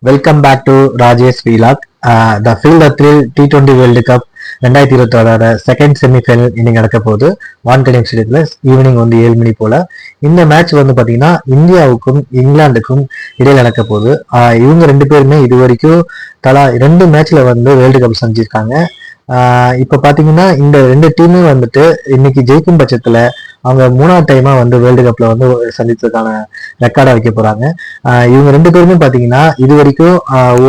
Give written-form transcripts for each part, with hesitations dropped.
Welcome back to Rajesh vlog. The feel the thrill T20 world cup 2026 second semifinal இன்னைக்கு நடக்க போகுது. வான்கடை ஸ்டேடியத்தில் evening 7 மணி போல. இந்த மேட்ச் பார்த்தீங்கன்னா இந்தியாவுக்கும் இங்கிலாந்துக்கும் இடையில நடக்க போகுது. இவங்க ரெண்டு பேருமே இது வரைக்கும் தலா 2 மேட்ச்ல வேர்ல்டு கப் செஞ்சிருக்காங்க. இப்ப பாத்தீங்கன்னா இந்த 2 டீமும் இன்னைக்கு ஜெயிக்கும் பட்சத்துல அவங்க 3ஆவது டைமா வேர்ல்டு கப்ல சந்தித்ததுக்கான ரெக்கார்டா வைக்க போறாங்க. இவங்க 2 பேருமே பாத்தீங்கன்னா இது வரைக்கும்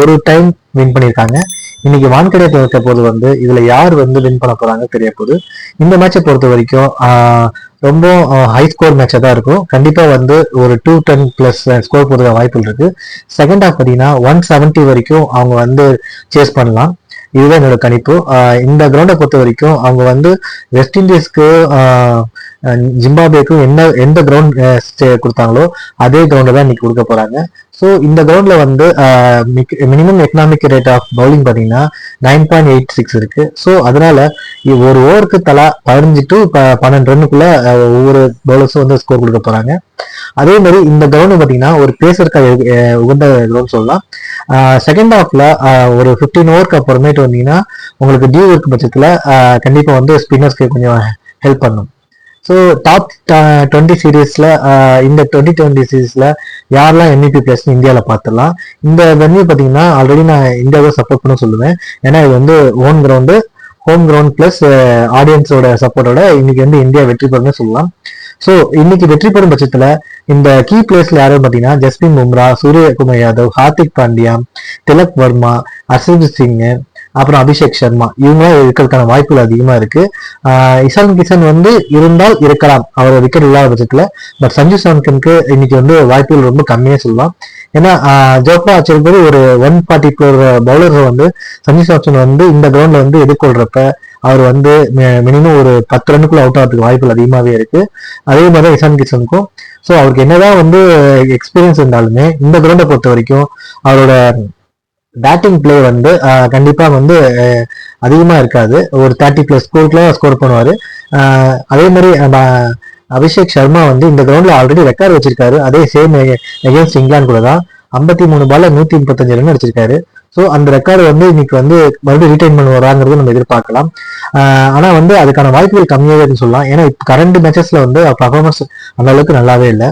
ஒரு டைம் வின் பண்ணியிருக்காங்க. இன்னைக்கு வான்கடை வைக்க போது இதுல யார் வின் பண்ண போறாங்க தெரிய போகுது. இந்த மேட்சை பொறுத்த வரைக்கும் ரொம்ப ஹை ஸ்கோர் மேட்சா தான் இருக்கும். கண்டிப்பா ஒரு 210+ ஸ்கோர் போடுற வாய்ப்புகள் இருக்கு. செகண்ட் ஹாஃப் பாத்தீங்கன்னா 170 வரைக்கும் அவங்க சேஸ் பண்ணலாம். இதுதான் என்னோட கணிப்பு. இந்த கிரவுண்டை பொறுத்த வரைக்கும் அவங்க வெஸ்ட் இண்டீஸ்க்கு ஜிம்பாபேக்கும் எந்த கிரவுண்ட் கொடுத்தாங்களோ அதே கிரவுண்டை தான் இன்னைக்கு கொடுக்க போறாங்க. ஸோ இந்த கிரவுண்ட்ல minimum economic rate of bowling பார்த்தீங்கன்னா 9.86 இருக்கு. ஸோ அதனால ஒரு ஓவருக்கு தலா 15 to 12 ரன்னுக்குள்ள ஒவ்வொரு பவுலர்ஸும் ஸ்கோர் கொடுக்க போறாங்க. அதே மாதிரி இந்த கிரவுண்ட் பார்த்தீங்கன்னா ஒரு பேசருக்காக உகந்த கிரவுண்ட் சொல்லலாம். செகண்ட் ஹாஃப்ல ஒரு 15 ஓவருக்கு அப்புறமேட்டு வந்தீங்கன்னா உங்களுக்கு டியூ இருக்க பட்சத்துல கண்டிப்பா ஸ்பின்னர்ஸ்க்கு கொஞ்சம் ஹெல்ப் பண்ணும். ஸோ டாப் 20 சீரீஸ்ல இந்த 2020 சீரீஸ்ல யாரெல்லாம் MVP பிளேஸ் இந்தியாவில் பார்த்துடலாம். இந்த வென்யூ பார்த்தீங்கன்னா ஆல்ரெடி நான் இந்தியாவை சப்போர்ட் பண்ண சொல்லுவேன். ஏன்னா இது ஹோம் கிரவுண்ட் பிளஸ் ஆடியன்ஸோட சப்போர்ட்டோட இன்னைக்கு இந்தியா வெற்றி பெறும்னு சொல்லலாம். ஸோ இன்னைக்கு வெற்றி பெறும் பட்சத்துல இந்த கீ பிளேஸ்ல யாரும் பார்த்தீங்கன்னா ஜஸ்பிரித் பும்ரா, சூரியகுமார் யாதவ், ஹார்திக் பாண்டியா, திலக் வர்மா, ஹர்ஷ்தீப் சிங், அப்புறம் அபிஷேக் சர்மா இவங்க இருக்கிறதுக்கான வாய்ப்புகள் அதிகமா இருக்கு. இஷான் கிஷன் இருந்தால் இருக்கலாம் அவர் விக்கெட் இல்லாத பட்சத்துல. பட் சஞ்சு சாம்சனுக்கு இன்னைக்கு வாய்ப்புகள் ரொம்ப கம்மியா சொல்லலாம். ஏன்னா ஜோப்ரா ஆச்சரிப்பது ஒரு 144 பவுலர் சஞ்சு சாம்சன் இந்த கிரவுண்ட்ல எதிர்கொள்றப்ப அவர் மினிமம் ஒரு 10 ரன்னுக்குள்ள அவுட் ஆகிறதுக்கு வாய்ப்புகள் அதிகமாவே இருக்கு. அதே மாதிரி இஷான் கிஷனுக்கும். ஸோ அவருக்கு என்னதான் எக்ஸ்பீரியன்ஸ் இருந்தாலுமே இந்த கிரவுண்டை பொறுத்த வரைக்கும் அவரோட பேட்டிங் பிளே கண்டிப்பா அதிகமா இருக்காது. ஒரு 30+ ஸ்கோர்க்குள்ள ஸ்கோர் பண்ணுவாரு. அதே மாதிரி அபிஷேக் சர்மா இந்த கிரவுண்ட்ல ஆல்ரெடி ரெக்கார்ட் வச்சிருக்காரு. அதே சேம் எகேன்ஸ்ட் இங்கிலாந்து கூட தான் 53 பால்ல 135 ரன் அடிச்சிருக்காரு. ஸோ அந்த ரெக்கார்டு இன்னைக்கு மறுபடியும் ரீடைன் பண்ணுவாராங்கிறது நம்ம எதிர்பார்க்கலாம். ஆனா அதுக்கான வாய்ப்புகள் கம்மியாவே இருக்குன்னு சொல்லலாம். ஏன்னா இப்போ கரண்ட் மேட்சஸ்ல பர்ஃபார்மன்ஸ் அந்த அளவுக்கு நல்லாவே இல்லை.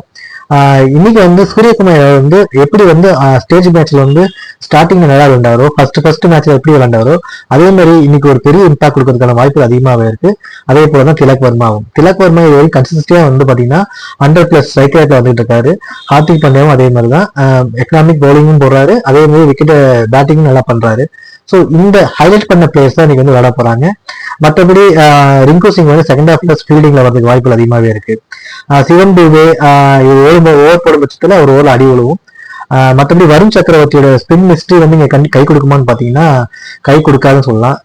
இன்னைக்கு சூரியகுமார் எப்படி ஸ்டேஜ் மேட்ச்ல ஸ்டார்டிங்ல நல்லா விளையாண்டாரோ, ஃபர்ஸ்ட் மேட்ச்ல எப்படி விளையாண்டாரோ அதே மாதிரி இன்னைக்கு ஒரு பெரிய இம்பாக்ட் கொடுக்கறதுக்கான வாய்ப்பு அதிகமாகவே இருக்கு. அதே போலதான் திலக் வர்மா இது கன்சிஸ்டன்டா பாத்தீங்கன்னா 100+ ஸ்ட்ரைக் ரேட்ல வந்துட்டு இருக்காரு. ஹார்திக் பாண்டியாவும் அதே மாதிரிதான் எக்கனாமிக் பவுலிங்கும் போடுறாரு. அதே மாதிரி விக்கெட் பேட்டிங்கும் நல்லா பண்றாரு. ஸோ இந்த ஹைலைட் பண்ண பிளேயர்ஸ் தான் இன்னைக்கு விளையாட போறாங்க. மற்றபடி ரிங்கு சிங் செகண்ட் ஹாஃப்ல ஃபீல்டிங்ல வரதுக்கு வாய்ப்புகள் அதிகமாகவே இருக்கு. சிவன் டூபே ஓவர் போடும் பட்சத்துல ஒரு ஓவர் அடி விழுவும். மற்றபடி வருண் சக்கரவர்த்தியோட ஸ்பின் மிஸ்ட்ரி இங்க கை கொடுக்குமான்னு பாத்தீங்கன்னா கை கொடுக்காதுன்னு சொல்லலாம்.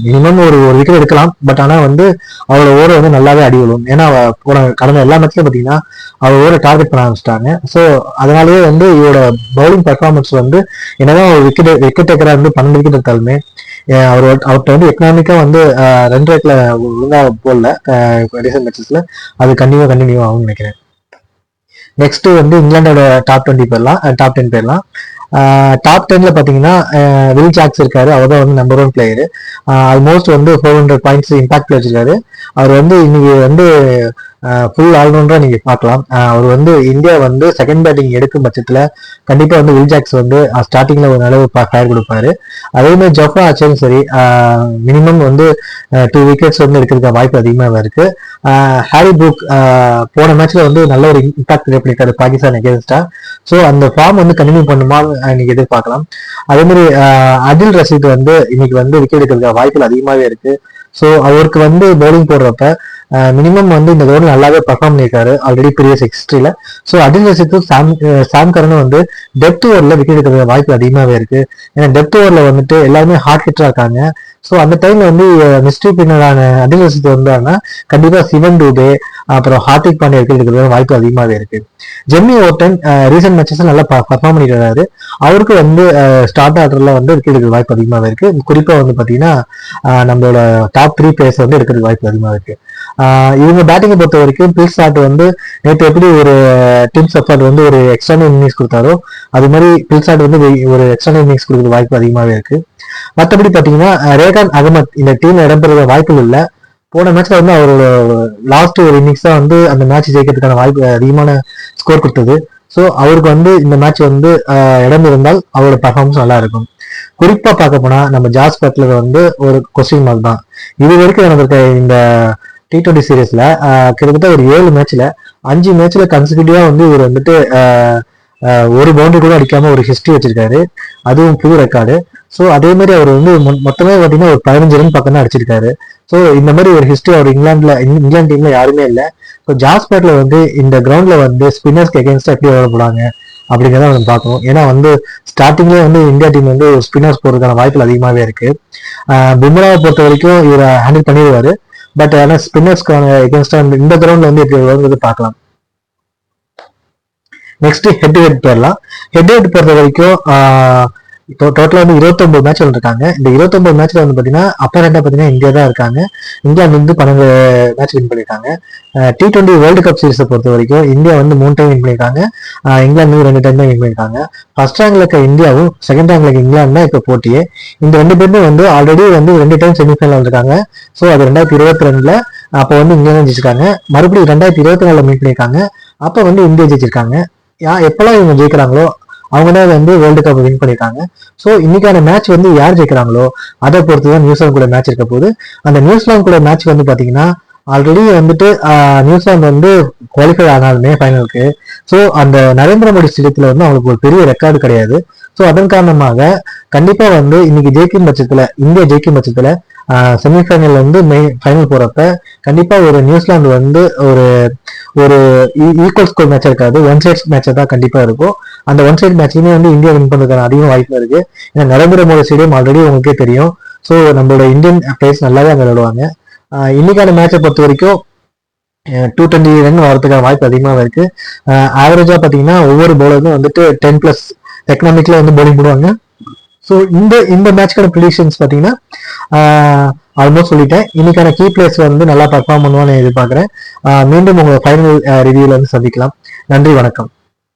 மினிமம் ஒரு விக்கெட் எடுக்கலாம். பட் ஆனா அவரோட ஓவர் நல்லாவே அடி விழுவும். ஏன்னா கடந்த எல்லா மேட்ச்லயும் பாத்தீங்கன்னா அவர் ஓவரை டார்கெட் பண்ண ஆரம்பிச்சிட்டாங்க. ஸோ அதனாலேயே இவரோட பவுலிங் பர்ஃபார்மன்ஸ் என்னதான் ஒரு விக்கெட் டேக்கரா 12 விக்கெட் எடுத்தாலுமே அவர்கிட்ட எக்கனாமிக்கா ரன் ரேட்ல ஒழுங்கா போடல ரீசன்ட் மேட்சஸ்ல. அது கண்டினியூ ஆகும்னு நினைக்கிறேன். நெக்ஸ்ட் இங்கிலாண்டோட டாப் 10 பேர்லாம். டாப் 10ல பாத்தீங்கன்னா வில் ஜாக்ஸ் இருக்காரு. அவர் தான் number 1 player. Almost 400 points impact வச்சிருக்காரு. அவர் இன்னைக்கு ஃபுல் ஆல்ரவுண்டரா நீங்க பார்க்கலாம். அவர் இந்தியா செகண்ட் பேட்டிங் எடுக்கும் பட்சத்துல கண்டிப்பா வில் ஜாக்ஸ் ஸ்டார்டிங்ல ஒரு அளவு ஃபயர் கொடுப்பாரு. அதே மாதிரி ஜோஃப்ரா ஆர்ச்சரும் சரி மினிமம் 2 விக்கெட்ஸ் எடுக்கிறதுக்கு வாய்ப்பு அதிகமாக இருக்கு. ஹாரி புரூக் போன மேட்ச்ல நல்ல ஒரு இம்பாக்ட் கிரியேட் பண்ணிருக்காரு பாகிஸ்தான் அகேன்ஸ்டா. ஸோ அந்த ஃபார்ம் கண்டினியூ பண்ணுமா இன்னைக்கு எதிர்பார்க்கலாம். அதே மாதிரி அதில் ரஷீத் இன்னைக்கு விக்கெட் எடுக்கிறதுக்கு வாய்ப்புகள் அதிகமாகவே இருக்கு. ஸோ அவருக்கு பவுலிங் போடுறப்ப மினிமம் இந்த கிரவுண்ட் நல்லாவே பர்ஃபார்ம் பண்ணியிருக்காரு ஆல்ரெடி ப்ரீவியஸ் ஹிஸ்டரியில. ஸோ அதில் ரஷீத்தும் சாம் கரனும் டெப்த் ஓவர்ல விக்கெட் எடுக்கிற வாய்ப்பு அதிகமாகவே இருக்கு. ஏன்னா டெப்த் ஓவர்ல எல்லாருமே ஹார்ட் ஹிட்டரா இருக்காங்க. ஸோ அந்த டைம்ல மிஸ்ட்ரி பின்னரான அதில் ரஷீத் வந்தாங்கன்னா கண்டிப்பா சிவன் டூபே அப்புறம் ஹார்திக் பாண்டியா விக்கெட் எடுக்கிற வாய்ப்பு அதிகமாகவே இருக்கு. ஜெம்மி ஓட்டன் ரீசன்ட் மேட்சஸ் நல்லா பர்ஃபார்ம் பண்ணிட்டு வராரு. அவருக்கு ஸ்டார்ட் ஆர்டர்ல விக்கெட் எடுக்கிற வாய்ப்பு அதிகமாகவே இருக்கு. குறிப்பா பாத்தீங்கன்னா நம்மளோட டாப் 3 பிளேயர்ஸ் எடுக்கிறதுக்கு வாய்ப்பு அதிகமாக இருக்கு. இவங்க பேட்டிங்கை பொறுத்த வரைக்கும் பில்சாட் வந்து நேற்று எப்படி ஒரு டிம் சஃபர்ட் வந்து ஒரு எக்ஸ்டர்னல் இன்னிங்ஸ் கொடுத்தாரோ அது மாதிரி பில்சாட் வந்து ஒரு எக்ஸ்டர்னல் இன்னிங்ஸ் கொடுக்குற வாய்ப்பு அதிகமாகவே இருக்கு. மற்றபடி பார்த்தீங்கன்னா ரேகான் அகமத் இந்த டீம்ல இடம்பெற வாய்ப்புகள் இல்லை. போன மேட்ச்ல வந்து அவரோட லாஸ்ட் ஒரு இன்னிங்ஸ் தான் வந்து அந்த மேட்ச் ஜெயிக்கிறதுக்கான வாய்ப்பு அதிகமான ஸ்கோர் கொடுத்தது. ஸோ அவருக்கு வந்து இந்த மேட்ச் வந்து இடம் இருந்தால் அவரோட பர்ஃபார்மன்ஸ் நல்லா இருக்கும். குறிப்பா பார்க்க போனா நம்ம ஜாஸ் பட்லர் வந்து ஒரு கொஸ்டின் மார்க் தான். இது வரைக்கும் நடந்திருக்க இந்த T20 சீரீஸ்ல கிட்டத்தட்ட ஒரு 7 மேட்ச்ல 5 மேட்ச்ல கன்சிக்யூட்டிவா வந்து இவர் வந்துட்டு ஒரு பவுண்டரி கூட அடிக்காம ஒரு ஹிஸ்டரி வச்சிருக்காரு. அதுவும் புது ரெக்கார்டு. ஸோ அதே மாதிரி அவர் வந்து மொத்தமே பார்த்தீங்கன்னா ஒரு 15 ரன் பக்கம் தான் அடிச்சிருக்காரு. ஸோ இந்த மாதிரி ஒரு ஹிஸ்டரி அவர் இங்கிலாந்து டீம்ல யாருமே இல்லை. ஸோ ஜாஸ் பட்லர் வந்து இந்த கிரவுண்ட்ல வந்து ஸ்பின்னர்ஸ்க்கு எகேன்ஸ்டா எப்படி விளையாடுறாங்க அப்படிங்கிறத நம்ம பார்க்கணும். ஏன்னா வந்து ஸ்டார்டிங்லேயே வந்து இந்தியா டீம் வந்து ஒரு ஸ்பின்னர்ஸ் போறதுக்கான வாய்ப்புகள் அதிகமாகவே இருக்கு. பும்ராவை பொறுத்த வரைக்கும் இவரை ஹேண்டில் பண்ணிடுவாரு. பட் ஆனால் ஸ்பின்னர்ஸ்க்கான எகேன்ஸ்டா இந்த கிரவுண்ட்ல வந்து எப்படி வருவது பார்க்கலாம். நெக்ஸ்ட் ஹெட் டு ஹெட் போயிடலாம். ஹெட் டு ஹெட் பொறுத்த வரைக்கும் டோட்டலா வந்து 29 மேட்ச் இருக்காங்க. இந்த 29 மேட்ச்ல வந்து பாத்தீங்கன்னா அப்பரண்டா பாத்தீங்கன்னா இந்தியா தான் இருக்காங்க. இங்கிலாந்து வந்து 12 மேட்ச் வின் பண்ணிருக்காங்க. T20 வேர்ல்டு கப் சீரிஸை பொறுத்த வரைக்கும் இந்தியா வந்து 3 டைம் வின் பண்ணிருக்காங்க. இங்கிலாந்து 2 டைம் தான் வின் பண்ணிருக்காங்க. ஃபர்ஸ்ட் ரேங்க்ல இருக்க இந்தியாவும் செகண்ட் ரேங்க்ல இருக்க இங்கிலாந்து தான் இப்ப போட்டியே. இந்த 2 பேருமே வந்து ஆல்ரெடி வந்து 2 டைம் செமிஃபைனல் வந்திருக்காங்க. ஸோ அது 2022 அப்போ வந்து இங்கிலாந்து ஜெயிச்சிருக்காங்க. மறுபடியும் 2024 மீட் பண்ணிருக்காங்க. அப்ப வந்து இந்தியா ஜெயிச்சிருக்காங்க. எப்பெல்லாம் இவங்க ஜெயிக்கிறாங்களோ அவங்க தான் வந்து வேர்ல்டு கப் வின் பண்ணிருக்காங்க. ஸோ இன்னைக்கான மேட்ச் வந்து யார் ஜெயிக்கிறாங்களோ அதை பொறுத்து தான் நியூசிலாந்து கூட மேட்ச் இருக்க போது. அந்த நியூசிலாந்து கூட மேட்ச் வந்து பாத்தீங்கன்னா ஆல்ரெடி வந்துட்டு நியூசிலாந்து வந்து குவாலிஃபை ஆனாலுமே ஃபைனலுக்கு. ஸோ அந்த நரேந்திர மோடி ஸ்டேடியத்துல வந்து அவங்களுக்கு ஒரு பெரிய ரெக்கார்டு கிடையாது. ஸோ அதன் காரணமாக கண்டிப்பா வந்து இன்னைக்கு ஜெயிக்கும் பட்சத்துல இந்தியா ஜெயிக்கும் பட்சத்துல செமிஃபைனல் வந்து ஃபைனல் போறப்ப கண்டிப்பா ஒரு நியூசிலாந்து வந்து ஒரு ஒரு ஈக்குவல் ஸ்கோர் மேட்ச் இருக்காது, ஒன் சைட் மேட்ச் தான் கண்டிப்பா இருக்கும். அந்த ஒன் சைட் மேட்ச்லயுமே வந்து இந்தியா வின் பண்றதுக்கான அதிக வாய்ப்பு இருக்கு. ஏன்னா நரேந்திர மோடி ஸ்டேடியம் ஆல்ரெடி உங்களுக்கே தெரியும். ஸோ நம்மளோட இந்தியன் பிளேயர்ஸ் நல்லாவே அங்கே விளையாடுவாங்க. இன்னைக்கான மேட்சை பொறுத்த வரைக்கும் 220 ரன் வரதுக்கான வாய்ப்பு அதிகமாக இருக்கு. ஆவரேஜா பாத்தீங்கன்னா ஒவ்வொரு பவுலருமே வந்துட்டு 10+ எக்கனாமிக்ல வந்து பவுலிங் போடுவாங்க. ஸோ இந்த மேட்ச்க்கான ப்ரிடிக்ஷன்ஸ் பார்த்தீங்கன்னா ஆல்மோஸ்ட் சொல்லிட்டேன். இன்னைக்கான கீ பிளேயர்ஸ் வந்து நல்லா பர்ஃபார்ம் பண்ணுவான்னு எதிர்பார்க்குறேன். மீண்டும் உங்களை ஃபைனல் ரிவ்யூல வந்து சந்திக்கலாம். நன்றி, வணக்கம்.